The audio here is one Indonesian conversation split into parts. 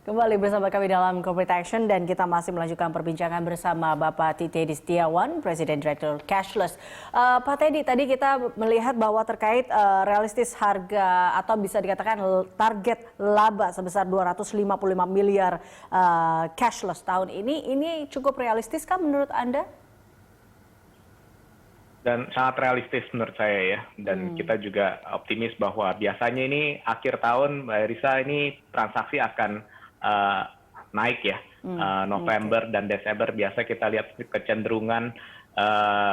Kembali bersama kami dalam Corporate Action dan kita masih melanjutkan perbincangan bersama Bapak Teddy Setiawan, Presiden Direktur Cashless. Pak Teddy, tadi kita melihat bahwa terkait realistis harga atau bisa dikatakan target laba sebesar 255 miliar cashless tahun ini cukup realistis kah menurut Anda? Dan sangat realistis menurut saya ya. Dan kita juga optimis bahwa biasanya ini akhir tahun, Mbak Risa, ini transaksi akan naik ya. November dan Desember biasa kita lihat kecenderungan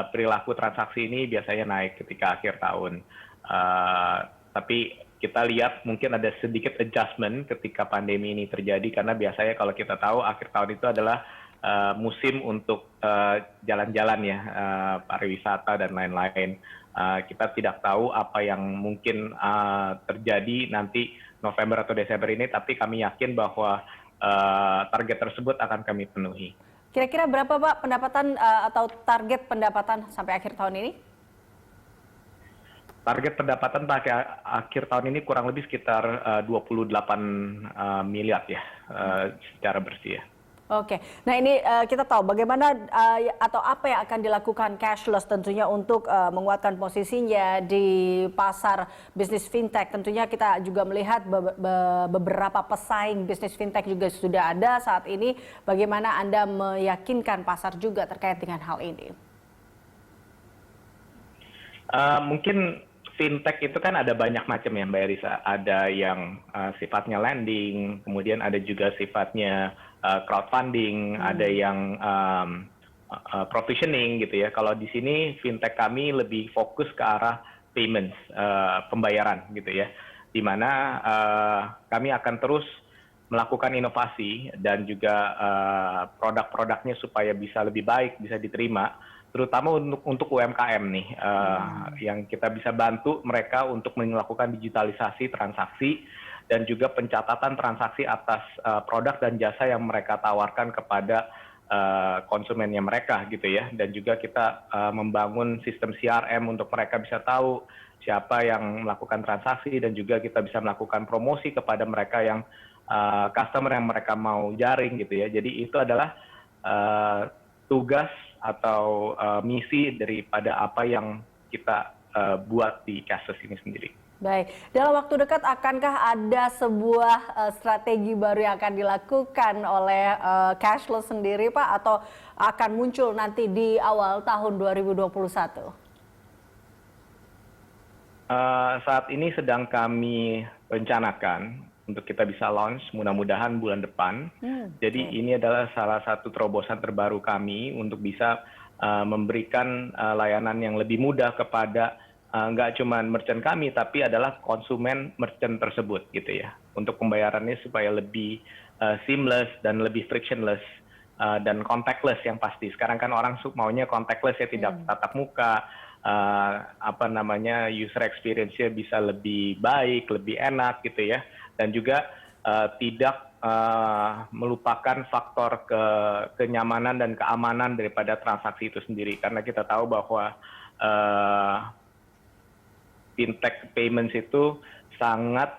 perilaku transaksi ini biasanya naik ketika akhir tahun. Tapi kita lihat mungkin ada sedikit adjustment ketika pandemi ini terjadi karena biasanya kalau kita tahu akhir tahun itu adalah musim untuk jalan-jalan ya, pariwisata dan lain-lain. Kita tidak tahu apa yang mungkin terjadi nanti November atau Desember ini, tapi kami yakin bahwa target tersebut akan kami penuhi. Kira-kira berapa Pak pendapatan atau target pendapatan sampai akhir tahun ini? Target pendapatan pada akhir tahun ini kurang lebih sekitar 28 miliar ya, secara bersih ya. Oke, nah ini kita tahu bagaimana atau apa yang akan dilakukan Cashless tentunya untuk menguatkan posisinya di pasar bisnis fintech. Tentunya kita juga melihat beberapa pesaing bisnis fintech juga sudah ada saat ini. Bagaimana Anda meyakinkan pasar juga terkait dengan hal ini? Mungkin fintech itu kan ada banyak macam ya Mbak Risa. Ada yang sifatnya lending, kemudian ada juga sifatnya crowdfunding, ada yang provisioning gitu ya. Kalau di sini fintech kami lebih fokus ke arah payments, pembayaran gitu ya. Di mana kami akan terus melakukan inovasi dan juga produk-produknya supaya bisa lebih baik, bisa diterima, terutama untuk UMKM nih, yang kita bisa bantu mereka untuk melakukan digitalisasi transaksi dan juga pencatatan transaksi atas produk dan jasa yang mereka tawarkan kepada konsumennya mereka gitu ya. Dan juga kita membangun sistem CRM untuk mereka bisa tahu siapa yang melakukan transaksi dan juga kita bisa melakukan promosi kepada mereka yang customer yang mereka mau jaring gitu ya. Jadi itu adalah tugas atau misi daripada apa yang kita buat di Cashless ini sendiri. Baik, dalam waktu dekat akankah ada sebuah strategi baru yang akan dilakukan oleh Cashless sendiri Pak, atau akan muncul nanti di awal tahun 2021? Saat ini sedang kami rencanakan untuk kita bisa launch mudah-mudahan bulan depan. Jadi ini adalah salah satu terobosan terbaru kami untuk bisa memberikan layanan yang lebih mudah kepada nggak cuma merchant kami, tapi adalah konsumen merchant tersebut gitu ya. Untuk pembayarannya supaya lebih seamless dan lebih frictionless dan contactless yang pasti. Sekarang kan orang maunya contactless ya, tidak tatap muka, user experience-nya bisa lebih baik, lebih enak gitu ya. Dan juga tidak melupakan faktor kenyamanan dan keamanan daripada transaksi itu sendiri. Karena kita tahu bahwa fintech payments itu sangat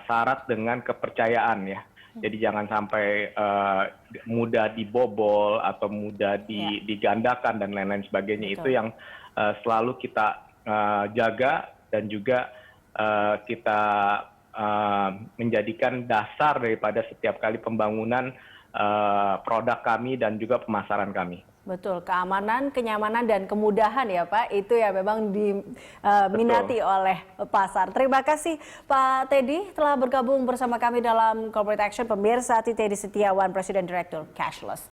syarat dengan kepercayaan ya. Jadi jangan sampai mudah dibobol atau mudah digandakan dan lain-lain sebagainya. Betul. Itu yang selalu kita jaga dan juga kita menjadikan dasar daripada setiap kali pembangunan produk kami dan juga pemasaran kami. Betul, keamanan, kenyamanan, dan kemudahan ya Pak, itu ya memang diminati oleh pasar. Terima kasih Pak Teddy telah bergabung bersama kami dalam Corporate Action. Pemirsa, Teddy Setiawan, Presiden Direktur Cashless.